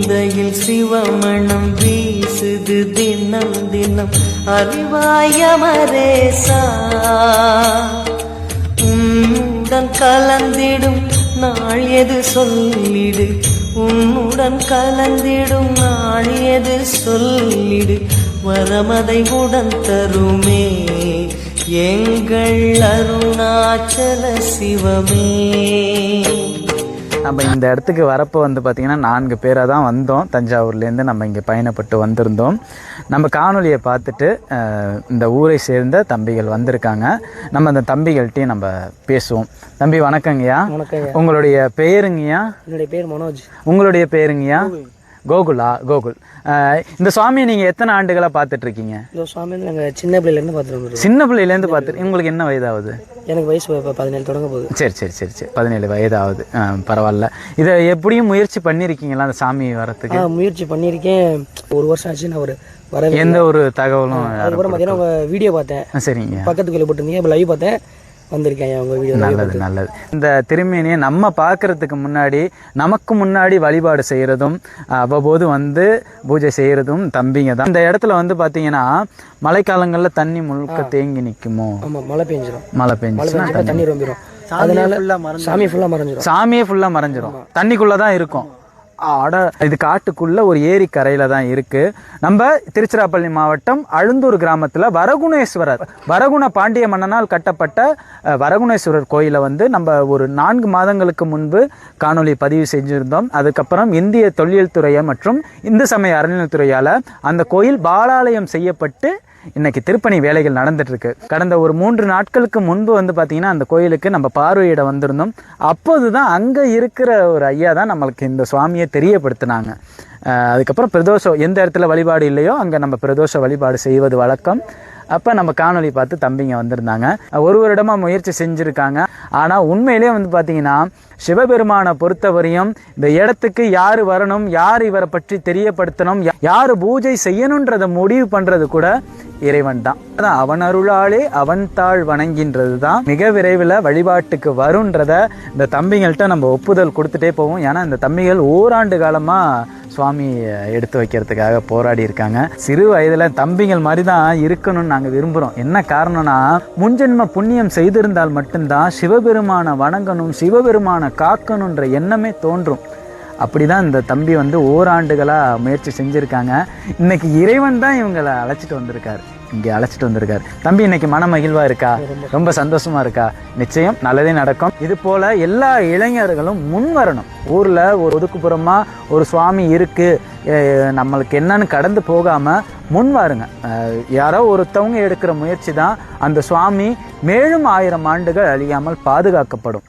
சிந்தையில் சிவமணம் வீசுது தினம் தினம் அறிவாயமரேசா. உன்னுடன் கலந்திடும் நாள் எது சொல்லிடு, உன்னுடன் கலந்திடும் நாள் எது சொல்லிடு, வரமதை உடன் தருமே எங்கள் அருணாச்சல சிவமே. நம்ம இந்த இடத்துக்கு வரப்போ வந்து பார்த்திங்கன்னா 4 பேராக தான் வந்தோம். தஞ்சாவூர்லேருந்து நம்ம இங்கே பயணப்பட்டு வந்திருந்தோம். நம்ம காணொலியை பார்த்துட்டு இந்த ஊரை சேர்ந்த தம்பிகள் வந்திருக்காங்க. நம்ம அந்த தம்பிகள்கிட்டையும் நம்ம பேசுவோம். தம்பி வணக்கங்கய்யா. உங்களுடைய பெயருங்கய்யா? என்னுடைய பேர் மனோஜ். உங்களுடைய பேருங்கய்யா? கோகுலா. கோகுல். இந்த சுவாமியை நீங்கள் எத்தனை ஆண்டுகளாக பார்த்துட்டு இருக்கீங்க? இந்த சுவாமி நாங்கள் சின்ன பிள்ளைலேருந்து பார்த்துட்டு. சின்ன பிள்ளையிலேருந்து பார்த்துட்டு. உங்களுக்கு என்ன வயதாகுது? எனக்கு வயசு 17 தொடங்க போகுது. சரி சரி சரி சரி 17 வயதாகுது. பரவாயில்ல. இதை எப்படியும் முயற்சி பண்ணியிருக்கீங்களா அந்த சாமி வரத்துக்கு? முயற்சி பண்ணியிருக்கேன். 1 வருஷம் ஆச்சு. நான் வர எந்த ஒரு தகவலும். அதுக்கப்புறம் பார்த்தீங்கன்னா உங்கள் வீடியோ பார்த்தேன். சரிங்க. பக்கத்துக்கு போட்டுருந்தீங்க. இப்போ லைவ் பார்த்தேன், வந்திருக்கேன் உங்க வீடியோ. நல்லது நல்லது. இந்த திருமேனியை நம்ம பார்க்கறதுக்கு முன்னாடி நமக்கு முன்னாடி வழிபாடு செய்யறதும் அவ்வப்போது வந்து பூஜை செய்யறதும் தம்பிங்க தான். இந்த இடத்துல வந்து பாத்தீங்கன்னா மழைக்காலங்கள்ல தண்ணி முழுக்க தேங்கி நிக்குமோ? மழை பெஞ்சிரும். மழை பெஞ்சிச்சுன்னா தண்ணி ரொம்பிடும். அதனால சாமி ஃபுல்லா மறைஞ்சிரும். சாமியே ஃபுல்லா மறைஞ்சிரும். தண்ணிக்குள்ளதான் இருக்கும். இது காட்டுக்குள்ள ஒரு ஏரி கரையில தான் இருக்கு. நம்ம திருச்சிராப்பள்ளி மாவட்டம் அழுந்தூர் கிராமத்துல வரகுணேஸ்வரர், வரகுண பாண்டிய மன்னனால் கட்டப்பட்ட வரகுணேஸ்வரர் கோயிலை வந்து நம்ம ஒரு 4 மாதங்களுக்கு முன்பு காணொலி பதிவு செஞ்சிருந்தோம். அதுக்கப்புறம் இந்திய தொல்லியல் துறையை மற்றும் இந்து சமய அறநிலையத்துறையால அந்த கோயில் பாலாலயம் செய்யப்பட்டு இன்னைக்கு திருப்பணி வேலைகள் நடந்துட்டு இருக்கு. கடந்த ஒரு 3 நாட்களுக்கு முன்பு வந்து பாத்தீங்கன்னா அந்த கோயிலுக்கு நம்ம பார்வையிட வந்திருந்தோம். அப்போதுதான் அங்க இருக்கிற ஒரு ஐயா தான் நம்மளுக்கு இந்த சுவாமியை தெரியப்படுத்தினாங்க. அதுக்கப்புறம் பிரதோஷம் எந்த இடத்துல வழிபாடு இல்லையோ அங்க நம்ம பிரதோஷ வழிபாடு செய்வது வழக்கம். அப்போ நம்ம காணொலி பார்த்து தம்பிங்க வந்திருந்தாங்க. ஒரு வருடமாக முயற்சி செஞ்சுருக்காங்க. ஆனால் உண்மையிலே வந்து பார்த்தீங்கன்னா சிவபெருமானை பொறுத்தவரையும் இந்த இடத்துக்கு யார் வரணும், யார் இவரை பற்றி தெரியப்படுத்தணும், யார் பூஜை செய்யணுன்றதை முடிவு பண்ணுறது கூட இறைவன் தான். அதான் அவன் அருளாலே அவன் தாழ் வணங்கின்றது தான் மிக விரைவில் வழிபாட்டுக்கு வருன்றத இந்த தம்பிங்கள்ட்ட நம்ம ஒப்புதல் கொடுத்துட்டே போவோம். ஏன்னா இந்த தம்பிகள் ஓராண்டு காலமாக சுவாமி எடுத்து வைக்கிறதுக்காக போராடி இருக்காங்க. சிறு வயதுல தம்பிகள் மாதிரி தான் இருக்கணும்னு நாங்க விரும்புறோம். என்ன காரணம்னா முன்ஜென்ம புண்ணியம் செய்திருந்தால் மட்டும்தான் சிவபெருமான வணங்கணும், சிவபெருமான காக்கணும்ன்ற எண்ணமே தோன்றும். அப்படிதான் இந்த தம்பி வந்து ஓராண்டுகளா முயற்சி செஞ்சிருக்காங்க. இன்னைக்கு இறைவன் தான் இவங்களை அழைச்சிட்டு வந்திருக்காரு, இங்கே அழைச்சிட்டு வந்திருக்காரு. தம்பி இன்னைக்கு மன மகிழ்வா இருக்கா? ரொம்ப சந்தோஷமா இருக்கா? நிச்சயம் நல்லதே நடக்கும். இது போல எல்லா இளைஞர்களும் முன் வரணும். ஊர்ல ஒரு ஒதுக்குப்புறமா ஒரு சுவாமி இருக்கு, நம்மளுக்கு என்னன்னு கடந்து போகாம முன் வாருங்க. யாரோ ஒருத்தவங்க எடுக்கிற முயற்சி தான் அந்த சுவாமி மேலும் 1000 ஆண்டுகள் அழியாமல் பாதுகாக்கப்படும்.